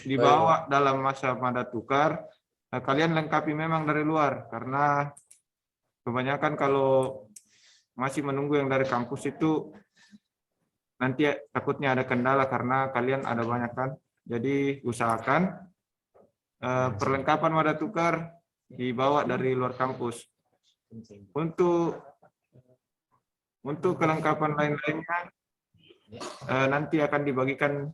dibawa dalam masa mada tukar, kalian lengkapi memang dari luar, karena kebanyakan kalau masih menunggu yang dari kampus itu nanti takutnya ada kendala karena kalian ada banyak kan. Jadi usahakan perlengkapan mada tukar dibawa dari luar kampus. Untuk kelengkapan lain-lainnya nanti akan dibagikan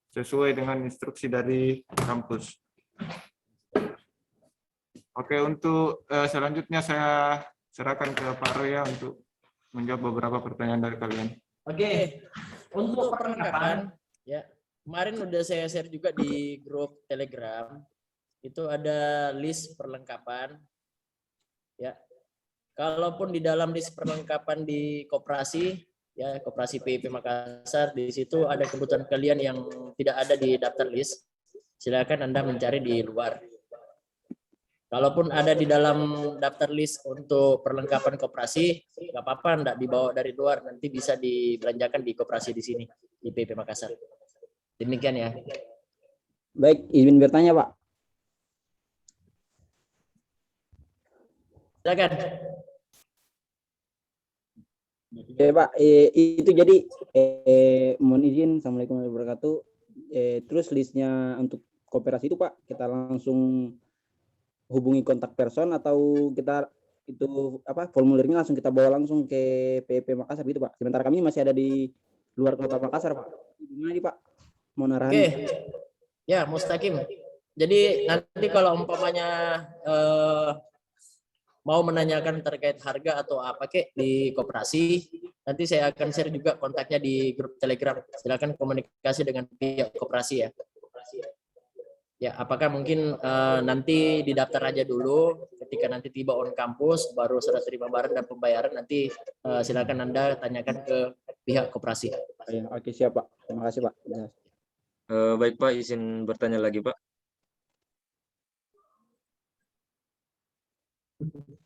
sesuai dengan instruksi dari kampus. Oke, untuk selanjutnya saya serahkan ke Pak Roy ya untuk menjawab beberapa pertanyaan dari kalian. Oke, untuk perlengkapan ya, kemarin udah saya share juga di grup Telegram. Itu ada list perlengkapan. Ya. Kalaupun di dalam list perlengkapan di koperasi, ya koperasi PIP Makassar, di situ ada kebutuhan kalian yang tidak ada di daftar list, silakan Anda mencari di luar. Kalaupun ada di dalam daftar list untuk perlengkapan koperasi, nggak apa-apa, nggak dibawa dari luar, nanti bisa dibelanjakan di koperasi di sini, di PIP Makassar. Demikian ya. Baik, izin bertanya Pak. Silakan. Ya Pak, itu jadi mohon izin, Assalamualaikum warahmatullahi wabarakatuh. Terus listnya untuk koperasi itu Pak, kita langsung hubungi kontak person atau kita itu apa formulirnya langsung kita bawa langsung ke PIP Makassar gitu Pak. Sementara kami masih ada di luar kota Makassar Pak. Gimana nih Pak? Mohon arahannya. Oke. Ya, Mustaqim. Jadi nanti kalau umpamanya mau menanyakan terkait harga atau apa kek di koperasi, nanti saya akan share juga kontaknya di grup Telegram. Silakan komunikasi dengan pihak koperasi ya. Ya, apakah mungkin nanti didaftar aja dulu, ketika nanti tiba on kampus, baru serah terima barang dan pembayaran, nanti silakan Anda tanyakan ke pihak koperasi. Oke, siap Pak. Terima kasih Pak. Baik Pak, izin bertanya lagi Pak.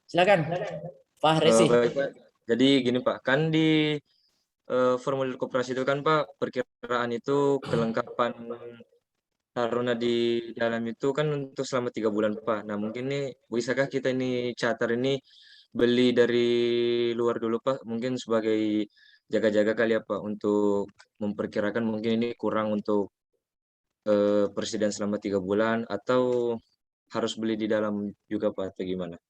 Silakan, Pak Resi. Baik Pak. Jadi gini Pak, kan di formulir koperasi itu kan Pak, perkiraan itu kelengkapan Taruna di dalam itu kan untuk selama 3 bulan Pak. Nah mungkin nih bisakah kita ini charter ini beli dari luar dulu Pak? Mungkin sebagai jaga-jaga kali ya Pak untuk memperkirakan mungkin ini kurang untuk presiden selama 3 bulan atau harus beli di dalam juga Pak atau gimana?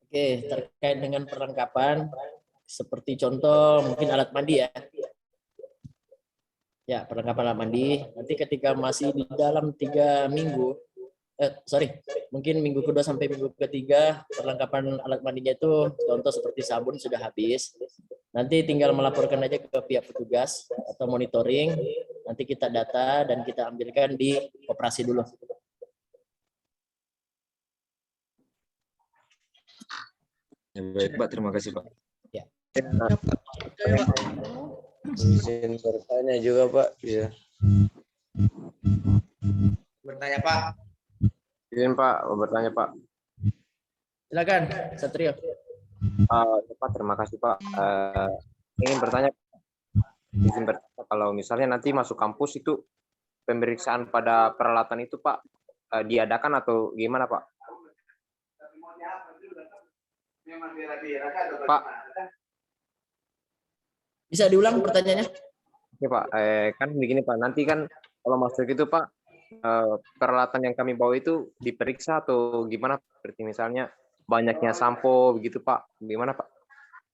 Oke, terkait dengan perlengkapan seperti contoh mungkin alat mandi ya. Ya, perlengkapan alat mandi. Nanti ketika masih di dalam 3 minggu, mungkin minggu kedua sampai minggu ketiga, perlengkapan alat mandinya itu contoh seperti sabun sudah habis. Nanti tinggal melaporkan aja ke pihak petugas atau monitoring. Nanti kita data dan kita ambilkan di koperasi dulu. Ya, baik Pak, terima kasih Pak. Ya. Izin bertanya juga Pak. Ya. Bertanya Pak. Izin Pak, bertanya Pak. Silakan, Satrio. Pak, terima kasih Pak. Ingin bertanya, izin bertanya kalau misalnya nanti masuk kampus itu pemeriksaan pada peralatan itu Pak diadakan atau gimana Pak? Pak. Bisa diulang pertanyaannya? Oke Pak, kan begini Pak, nanti kan kalau masuk itu Pak, peralatan yang kami bawa itu diperiksa atau gimana? Seperti misalnya banyaknya sampo begitu Pak, gimana Pak?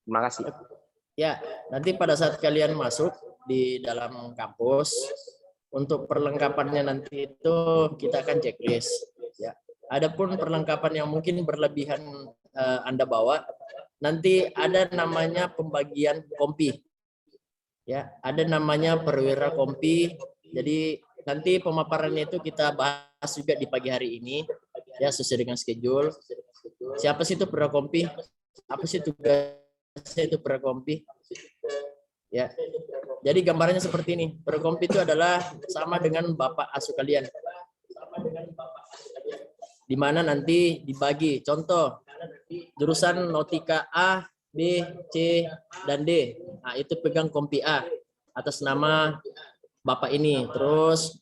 Terima kasih. Ya, nanti pada saat kalian masuk di dalam kampus, untuk perlengkapannya nanti itu kita akan checklist. Ya, adapun perlengkapan yang mungkin berlebihan Anda bawa, nanti ada namanya pembagian kompi. Ya, ada namanya perwira kompi. Jadi nanti pemaparannya itu kita bahas juga di pagi hari ini, ya sesuai dengan schedule. Siapa sih itu perwira kompi? Apa sih tugasnya itu perwira kompi? Ya, jadi gambarannya seperti ini. Perwira kompi itu adalah sama dengan bapak asuh kalian. Di mana nanti dibagi. Contoh, jurusan Nautika A, B, C, dan D. Nah, itu pegang kompi A atas nama Bapak ini. Terus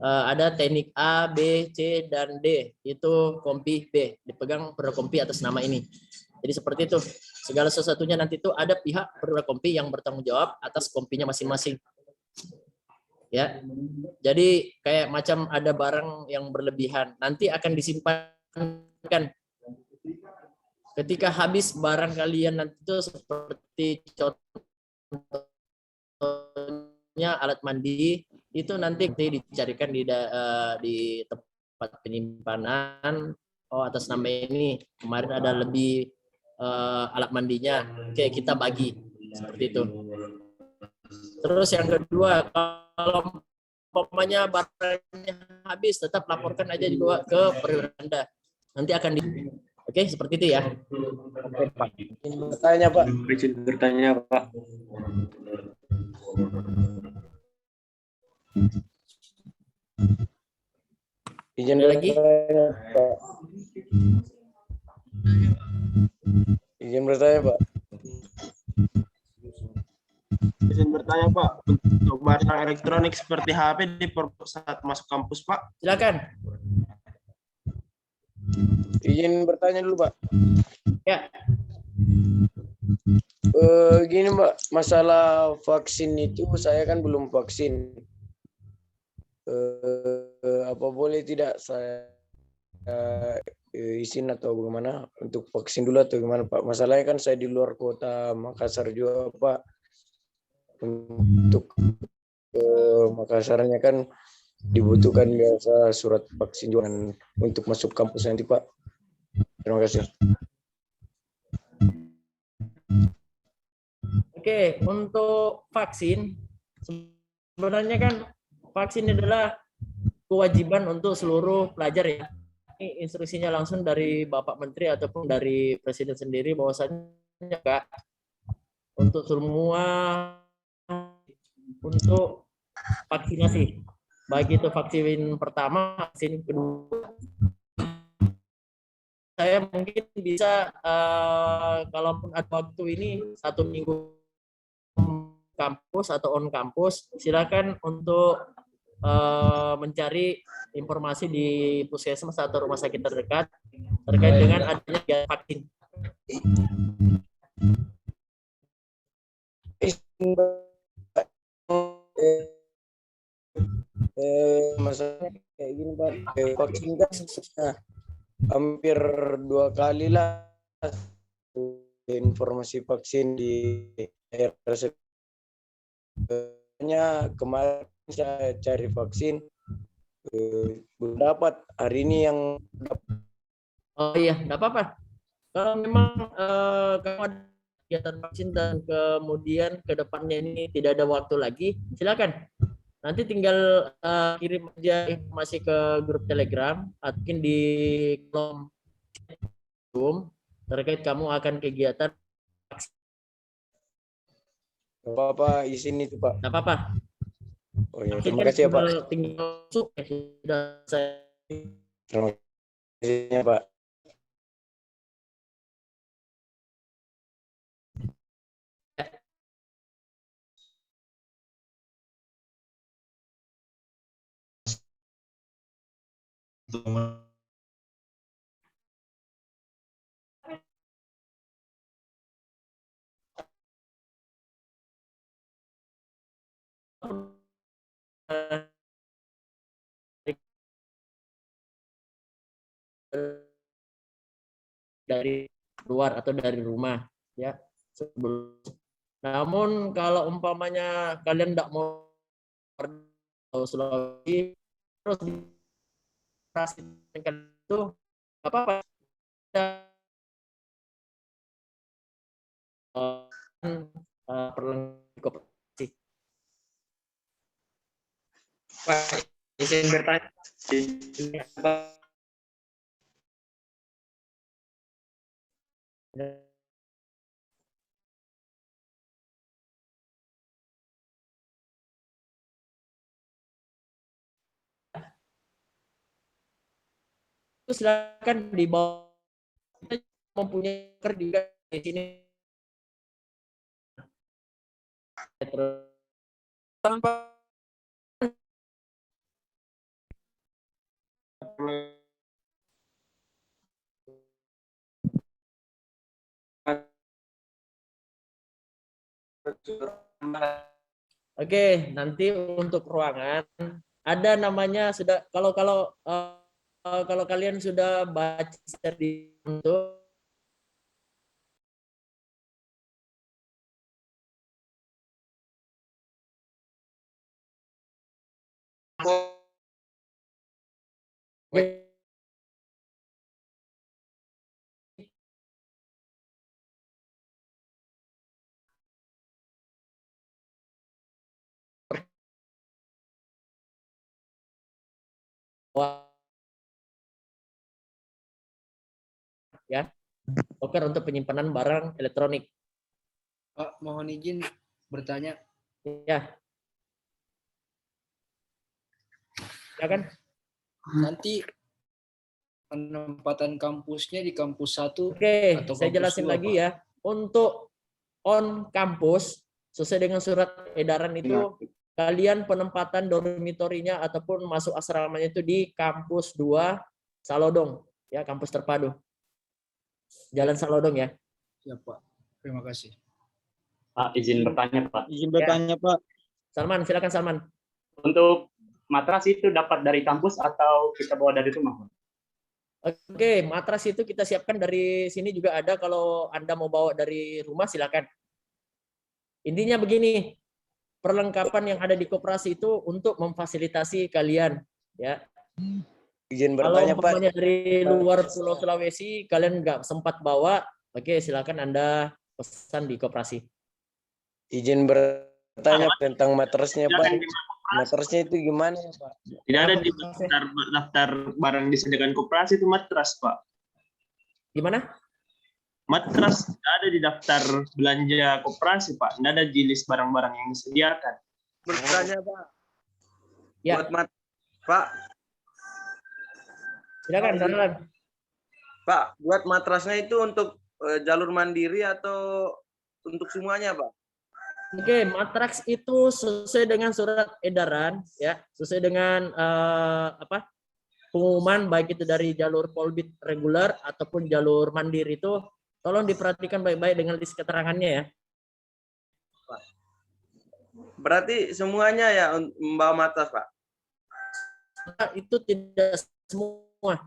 ada teknik A, B, C, dan D. Itu kompi B, dipegang perwira kompi atas nama ini. Jadi seperti itu. Segala sesuatunya nanti itu ada pihak perwira kompi yang bertanggung jawab atas kompinya masing-masing. Ya. Jadi kayak macam ada barang yang berlebihan, nanti akan disimpankan. Ketika habis barang kalian nanti itu seperti contohnya alat mandi, itu nanti dicarikan di tempat penyimpanan. Oh, atas nama ini kemarin ada lebih alat mandinya, kayak kita bagi seperti itu. Terus yang kedua, kalau umpamanya barangnya habis, tetap laporkan aja juga ke perwira Anda. Nanti akan Oke, seperti itu ya. Oke, Pak. Bertanya Pak. Izin bertanya Pak. Izin Lagi? bertanya Pak. Izin bertanya Pak. Izin bertanya Pak, untuk barang elektronik seperti HP di saat masuk kampus Pak. Silakan. Izin bertanya dulu Pak. Ya. Gini Mbak, masalah vaksin itu saya kan belum vaksin. Apa boleh tidak saya izin atau bagaimana untuk vaksin dulu atau gimana Pak? Masalahnya kan saya di luar kota Makassar juga Pak. Untuk Makassarnya kan dibutuhkan biasa surat vaksin juga untuk masuk kampus nanti Pak. Terima kasih. Oke, untuk vaksin sebenarnya kan vaksin adalah kewajiban untuk seluruh pelajar ya. Ini instruksinya langsung dari Bapak Menteri ataupun dari Presiden sendiri bahwasanya Kak, untuk semua untuk vaksinasi. Baik itu vaksin pertama, vaksin kedua. Saya mungkin bisa kalaupun ada waktu ini 1 minggu kampus atau on kampus, silakan untuk mencari informasi di puskesmas atau rumah sakit terdekat terkait dengan adanya vaksin. Masalahnya kayak gini Pak, vaksin kan hampir 2 kali lah informasi vaksin di daerah sebenarnya. Kemarin saya cari vaksin belum dapat, hari ini yang dapat. Oh iya, enggak apa-apa. Kalau memang kamu ada kegiatan vaksin dan kemudian ke depannya ini tidak ada waktu lagi, silakan. Nanti tinggal kirim aja informasi ke grup Telegram atau mungkin di kolom Zoom terkait kamu akan kegiatan vaksin. Apa izin itu Pak? Enggak apa-apa. Oh ya, terima kasih ya Pak. Tinggal masuk ya sudah saya. Terima kasih ya Pak. Dari luar atau dari rumah ya. Namun kalau umpamanya kalian tidak mau Sulawesi terus itu apa-apa. Koperasi. Pak, izin bertanya. Itu silakan di bawah, kita mempunyai juga di sini. Terus Oke, nanti untuk ruangan ada namanya sudah kalau kalian sudah baca di untuk ya, loker untuk penyimpanan barang elektronik. Pak, mohon izin bertanya. Ya. Ya kan? Nanti penempatan kampusnya di kampus 1 Oke, atau saya kampus jelasin 2, lagi Pak? ya. Untuk on kampus sesuai dengan surat edaran itu kalian penempatan dormitorinya ataupun masuk asramanya itu di kampus 2 Salodong, ya, kampus terpadu. Jalan Salodong ya. Siap, Pak. Terima kasih. Pak, izin bertanya, Pak. Izin bertanya, Pak. Salman, silakan Salman. Untuk matras itu dapat dari kampus atau kita bawa dari rumah, Pak? Oke, matras itu kita siapkan dari sini juga ada. Kalau Anda mau bawa dari rumah silakan. Intinya begini, perlengkapan yang ada di koperasi itu untuk memfasilitasi kalian, ya. Izin Kalau bertanya, Pak. umpamanya dari luar Pulau Sulawesi kalian nggak sempat bawa, oke silakan Anda pesan di koperasi. Izin bertanya tentang matrasnya, Pak. Matrasnya itu gimana, Pak? Tidak ada di daftar barang disediakan koperasi itu matras, Pak. Gimana? Matras tidak ada di daftar belanja koperasi, Pak. Tidak ada di list barang-barang yang disediakan. Bertanya, Pak. Ya. Pak, Silakan, silakan. Pak, buat matrasnya itu untuk jalur mandiri atau untuk semuanya, Pak? Oke, matras itu sesuai dengan surat edaran, ya, sesuai dengan pengumuman baik itu dari jalur Polbit reguler ataupun jalur mandiri itu, tolong diperhatikan baik-baik dengan list keterangannya ya. Berarti semuanya ya membawa matras, Pak? Itu tidak semua,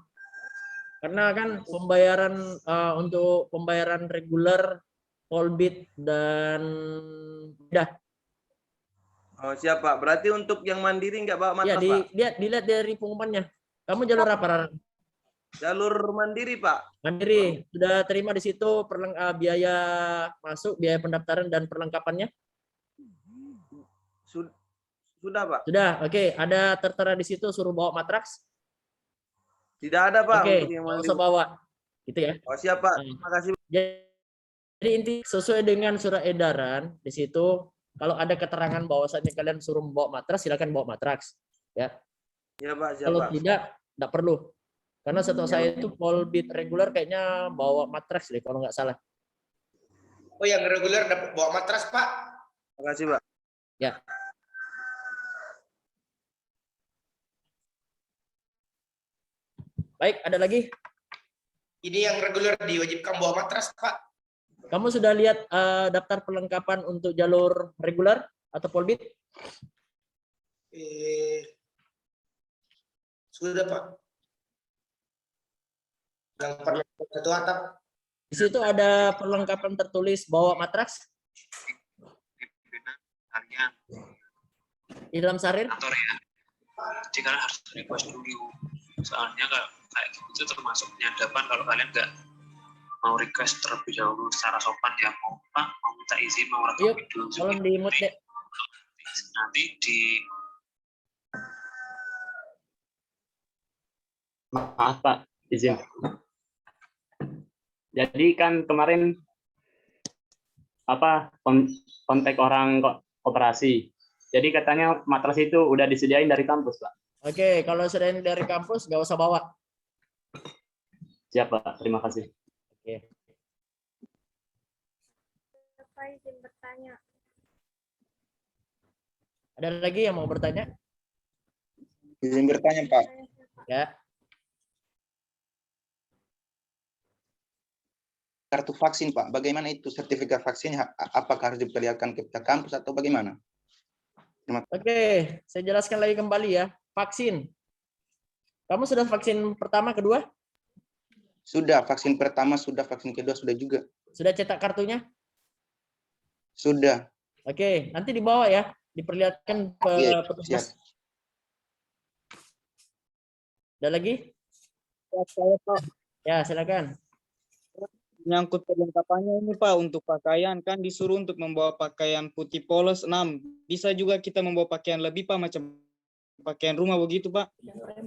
karena kan pembayaran untuk pembayaran reguler, Polbit dan udah. Oh, siap, Pak. Berarti untuk yang mandiri nggak bawa Ya, matras, Pak? dilihat dari pengumumannya. Kamu jalur apa, Rara? Jalur mandiri, Pak. Mandiri. Sudah terima di situ biaya masuk, biaya pendaftaran dan perlengkapannya? Sudah, Pak. Sudah. Oke, ada tertera di situ suruh bawa matras? Tidak ada, Pak. Oke, Untuk yang nggak mandiri. usah bawa. Gitu ya. Oh, siap, Pak. Terima kasih. Jadi inti sesuai dengan surat edaran di situ, kalau ada keterangan bahwasannya kalian suruh membawa matras, silakan bawa matras, ya. Ya, Pak. Siap, Kalau Pak. tidak perlu. Karena setahu saya itu Polbit reguler kayaknya bawa matras deh kalau nggak salah. Oh, yang reguler dapat bawa matras, Pak? Terima kasih, Pak. Ya. Baik, ada lagi? Ini yang reguler diwajibkan bawa matras, Pak. Kamu sudah lihat daftar perlengkapan untuk jalur reguler atau Polbit? Sudah, Pak. Yang perlengkapan satu atap. Di situ ada perlengkapan tertulis bawa matras. Di dalam sarir? Jadi kalian harus request dulu. Soalnya kayak gitu termasuk penyadapan kalau kalian nggak mau request terlebih dahulu secara sopan ya, mau minta izin, mau rekam video. Tolong di mute deh. Nanti di Maaf, Pak, izin. Jadi kan kemarin kontak orang koperasi. Jadi katanya matras itu udah disediain dari kampus, Pak. Oke, kalau sudah dari kampus nggak usah bawa. Siap, Pak. Terima kasih. Oke. Bapak izin bertanya. Ada lagi yang mau bertanya? Izin bertanya, Pak. Ya. kartu vaksin Pak. Bagaimana itu sertifikat vaksinnya? Apakah harus diperlihatkan ke pihak kampus atau bagaimana? Oke, saya jelaskan lagi kembali ya. Vaksin. Kamu sudah vaksin pertama, kedua? Sudah, vaksin pertama sudah, vaksin kedua sudah juga. Sudah cetak kartunya? Sudah. Oke, nanti dibawa ya. Diperlihatkan Iya, petugas. siap. Ada lagi? Ya, silakan. Menyangkut perlengkapannya ini Pak, untuk pakaian kan disuruh untuk membawa pakaian putih polos 6. Bisa juga kita membawa pakaian lebih Pak, macam pakaian rumah begitu Pak.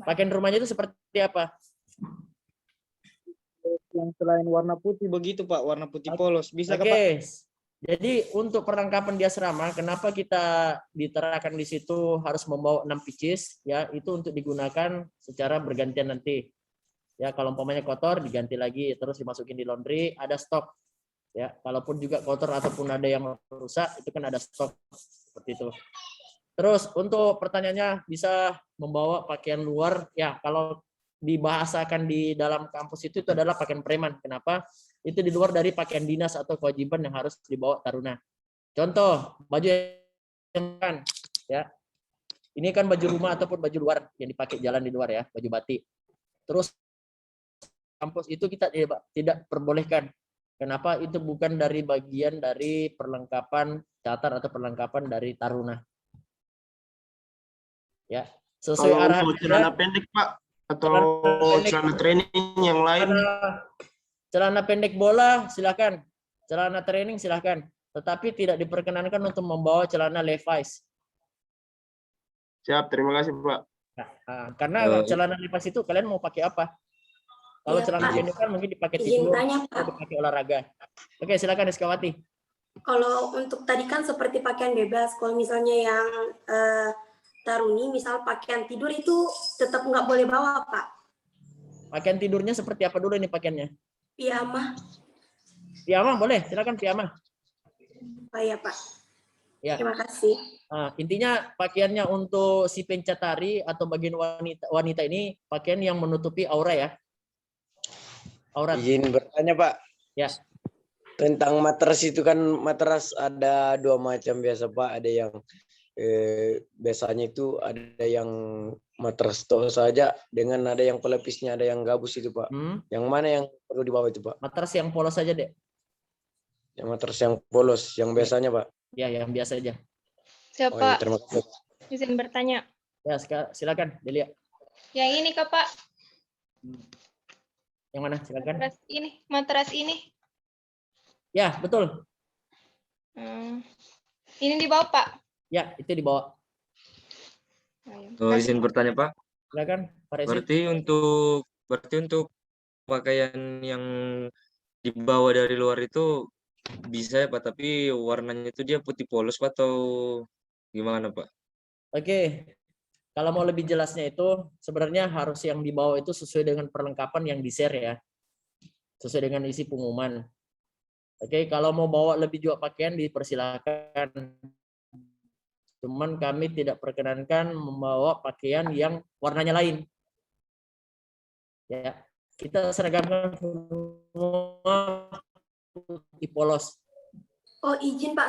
Pakaian rumahnya itu seperti apa? Yang selain warna putih begitu Pak, warna putih polos. Bisa Oke. Pak? Jadi untuk perlengkapan di asrama, kenapa kita diterakan di situ harus membawa 6 pieces? Ya, itu untuk digunakan secara bergantian nanti. Ya, kalau umpamanya kotor diganti lagi, terus dimasukin di laundry, ada stok. Ya, kalaupun juga kotor ataupun ada yang rusak, itu kan ada stok seperti itu. Terus untuk pertanyaannya bisa membawa pakaian luar, ya kalau dibahasakan di dalam kampus itu adalah pakaian preman. Kenapa? Itu di luar dari pakaian dinas atau kewajiban yang harus dibawa taruna. Contoh, baju yang kan, ya. Ini kan baju rumah ataupun baju luar yang dipakai jalan di luar ya, baju batik. Terus kampus itu kita tidak perbolehkan. Kenapa? Itu bukan dari bagian dari perlengkapan catar atau perlengkapan dari taruna. Ya, sesuai Kalau arahan untuk celana pendek Pak atau celana training yang lain. Celana pendek bola silakan, celana training silakan, tetapi tidak diperkenankan untuk membawa celana Levi's. Siap, terima kasih Pak. Nah, karena celana Levi's itu kalian mau pakai apa? Kalau Ya, celana Pak. pendek kan mungkin dipakai Izin tidur tanya, Pak. atau dipakai olahraga. Oke, silakan Rizkawati. Kalau untuk tadi kan seperti pakaian bebas, kalau misalnya yang taruni, misal pakaian tidur itu tetap nggak boleh bawa, Pak. Pakaian tidurnya seperti apa dulu nih pakaiannya? Piyama. Piyama boleh, silakan piyama. Oh iya, Pak. Ya. Terima kasih. Nah, intinya pakaiannya untuk si pencatari atau bagian wanita ini pakaian yang menutupi aura ya. Aurat. Izin bertanya Pak. Ya. Tentang matras itu kan matras ada 2 macam biasa Pak. Ada yang biasanya itu ada yang matras tok saja dengan ada yang pelepisnya, ada yang gabus itu Pak. Yang mana yang perlu dibawa itu Pak? Matras yang polos saja deh. Yang matras yang polos, yang biasanya Pak. Ya, yang biasa aja. Siap, Oh, ya, Pak. terima kasih. Izin bertanya. Ya, silakan Delia. Yang ini Kak, Pak. Yang mana? Silakan. Matras ini. Ya, betul. Ini dibawa, Pak. Ya, itu dibawa. Izin bertanya Pak. Silakan, Pak Resi. Berarti untuk pakaian yang dibawa dari luar itu bisa ya Pak, tapi warnanya itu dia putih polos Pak atau gimana Pak? Oke. Kalau mau lebih jelasnya itu sebenarnya harus yang dibawa itu sesuai dengan perlengkapan yang di-share ya. Sesuai dengan isi pengumuman. Oke, kalau mau bawa lebih juga pakaian dipersilakan. Cuman kami tidak perkenankan membawa pakaian yang warnanya lain. Ya, kita seragamkan semua putih polos. Oh, izin Pak,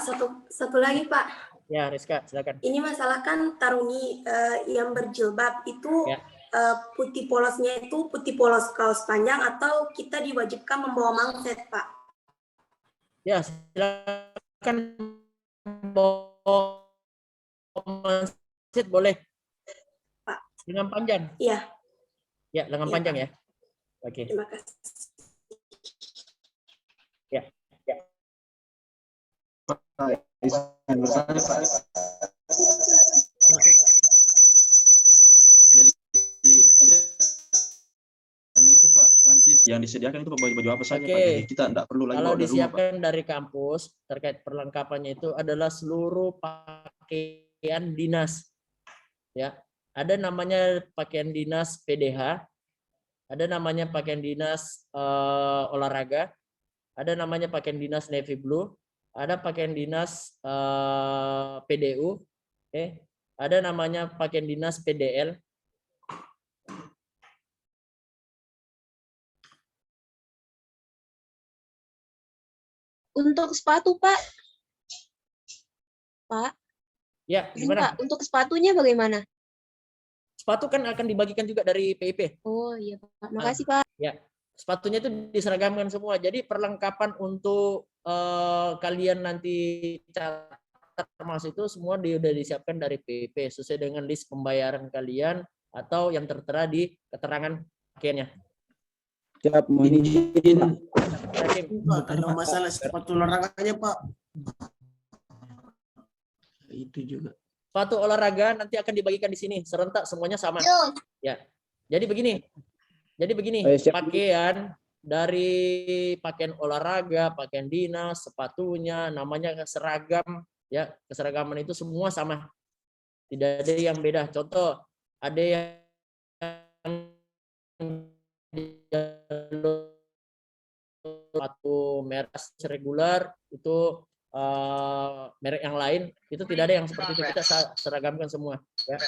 satu lagi Pak. Ya, Rizka, silakan. Ini masalah kan taruni yang berjilbab itu Ya. Putih polosnya itu putih polos kaos panjang atau kita diwajibkan membawa mangset, Pak? Ya, silakan bawa mangset boleh. Pak. Lengan panjang. Iya. Ya, lengan Iya, panjang Pak. ya. Oke. Terima kasih. Ya, ya. Jadi yang itu Pak, nanti yang disediakan itu baju-baju apa saja Pak? Jadi kita tidak perlu lagi Kalau bawa dari rumah Pak. disiapkan dari kampus terkait perlengkapannya itu adalah seluruh pakaian dinas. Ya, ada namanya pakaian dinas PDH, ada namanya pakaian dinas olahraga, ada namanya pakaian dinas navy blue, ada pakaian dinas PDU, ada namanya pakaian dinas PDL. untuk sepatu, Pak. Pak. Ya, Izin, gimana? Pak, untuk sepatunya bagaimana? Sepatu kan akan dibagikan juga dari PIP. Oh iya, Pak. Makasih, Pak. Ya, sepatunya itu diseragamkan semua. Jadi perlengkapan untuk kalian nanti catat masuk itu semua udah disiapkan dari PIP sesuai dengan list pembayaran kalian atau yang tertera di keterangan pakaiannya. Siap, mohon izin. Pak, kalau masalah sepatu olahraganya, Pak. Itu juga. Sepatu olahraga nanti akan dibagikan di sini serentak semuanya sama. Ya. Jadi begini. Pakaian dari pakaian olahraga, pakaian dinas, sepatunya, namanya seragam, ya, keseragaman itu semua sama. Tidak ada yang beda. Contoh, ada yang sepatu merek regular itu merek yang lain itu tidak ada yang seperti itu, kita seragamkan semua ya.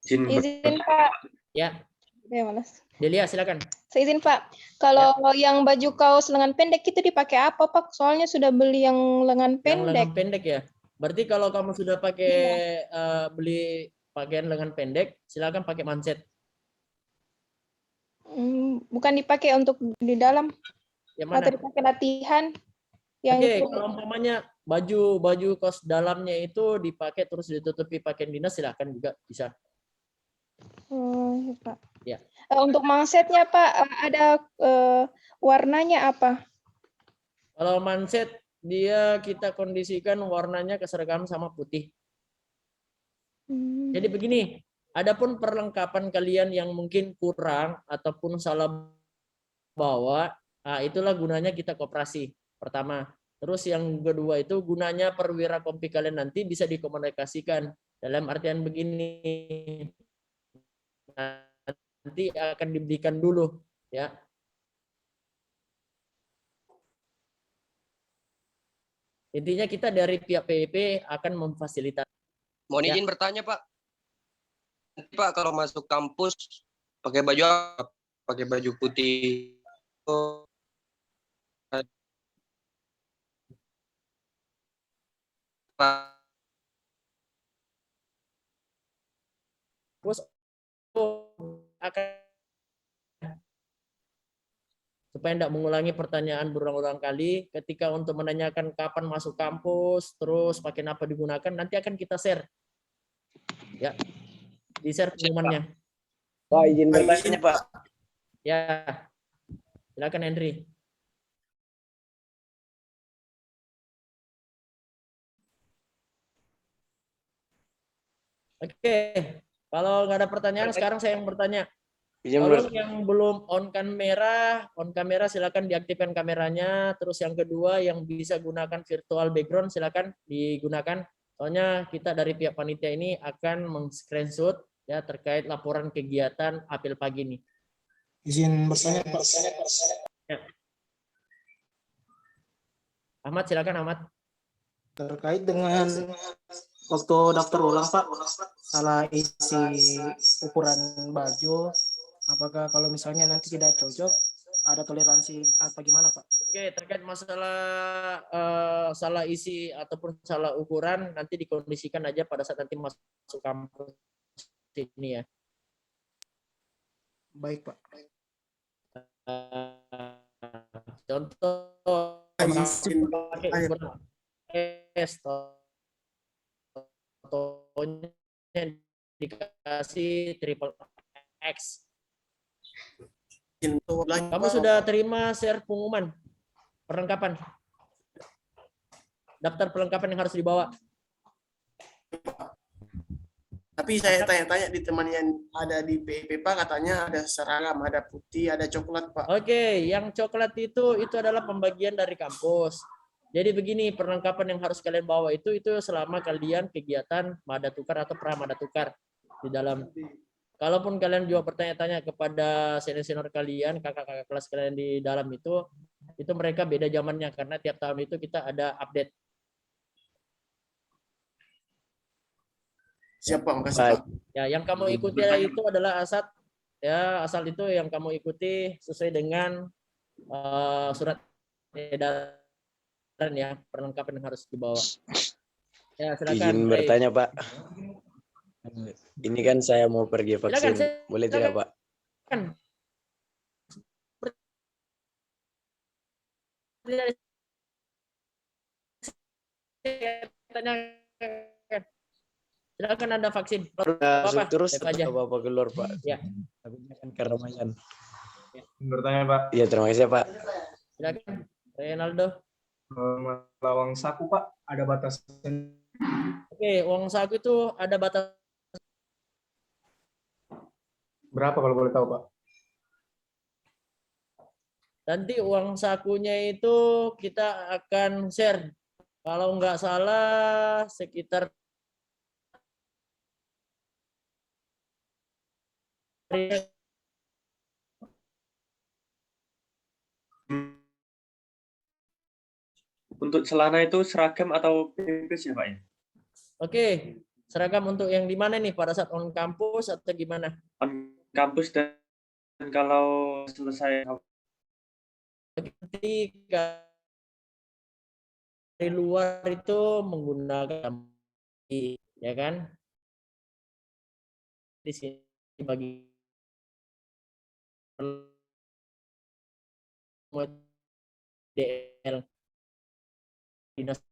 Izin Pak. Ya. Ya, Mas. Delia silakan. Seizin Pak, kalau yang baju kaos lengan pendek itu dipakai apa Pak? Soalnya sudah beli yang lengan pendek. Yang lengan pendek ya. Berarti kalau kamu sudah pakai beli pakaian lengan pendek, silakan pakai manset. Bukan dipakai untuk di dalam. Yang mana? Atau dipakai latihan. Yang Oke, kalau umpamanya baju kaos dalamnya itu dipakai terus ditutupi pakaian dinas, silakan juga bisa. Oh, ya, Pak. Ya. Untuk mansetnya Pak, ada warnanya apa? Kalau manset dia kita kondisikan warnanya keseragaman sama putih. Jadi begini, adapun perlengkapan kalian yang mungkin kurang ataupun salah bawa, itulah gunanya kita koperasi pertama. Terus yang kedua itu gunanya perwira kompi kalian nanti bisa dikomunikasikan dalam artian begini. Nanti akan diberikan dulu ya. Intinya kita dari pihak PIP akan memfasilitasi. Mohon izin bertanya, Pak. Nanti Pak kalau masuk kampus pakai baju apa? Pakai baju putih. Pak. Akan supaya tidak mengulangi pertanyaan berulang-ulang kali ketika untuk menanyakan kapan masuk kampus terus pakai apa digunakan nanti akan kita share ya di share pengumumannya. Pak izin bertanya Pak. Ya silakan Henry. Oke. Kalau nggak ada pertanyaan, sekarang saya yang bertanya. Kalau yang belum on kamera silakan diaktifkan kameranya. Terus yang kedua yang bisa gunakan virtual background silakan digunakan. Soalnya kita dari pihak panitia ini akan meng-screenshot ya terkait laporan kegiatan apel pagi ini. Izin bertanya Pak. Ya. Ahmad silakan Ahmad. Terkait dengan waktu daftar ulang Pak, salah isi ukuran baju, apakah kalau misalnya nanti tidak cocok, ada toleransi apa gimana Pak? Oke, terkait masalah salah isi ataupun salah ukuran, nanti dikondisikan aja pada saat nanti masuk kampus ini ya. Baik Pak. Contoh, pakai ukuran S, fotonya dikasih triple X. Kamu sudah terima share pengumuman perlengkapan daftar perlengkapan yang harus dibawa? Tapi saya tanya-tanya di teman yang ada di PIP Pak, katanya ada seragam, ada putih, ada coklat Pak. Oke, yang coklat itu adalah pembagian dari kampus. Jadi begini, perlengkapan yang harus kalian bawa itu selama kalian kegiatan mada tukar atau pramada tukar di dalam. Kalaupun kalian juga bertanya-tanya kepada senior-senior kalian, kakak-kakak kelas kalian di dalam itu mereka beda zamannya karena tiap tahun itu kita ada update. Siap Pak, makasih Pak. Ya, yang kamu ikuti itu adalah Asad ya asal itu yang kamu ikuti sesuai dengan surat edaran ya, perlengkapan yang harus dibawa. Ya, silakan. Izin Baik. bertanya, Pak. Ini kan saya mau pergi Silakan, vaksin. Boleh tidak, Pak? silakan. Silakan Anda vaksin. Masuk terus Live aja. atau Bapak keluar, Pak? Ya. Takutnya kan keramaian. Bertanya Pak. Iya, terima kasih ya, Pak. Silakan. Renaldo. Uang saku Pak, ada batasan. Oke, uang saku itu ada batas. Berapa kalau boleh tahu, Pak? Nanti uang sakunya itu kita akan share. Kalau nggak salah sekitar Untuk celana itu seragam atau pipis ya Pak ya? Oke, seragam untuk yang di mana nih, pada saat on kampus atau gimana? On kampus dan kalau selesai ketika dari luar itu menggunakan ya kan? Di sini bagi DL dinas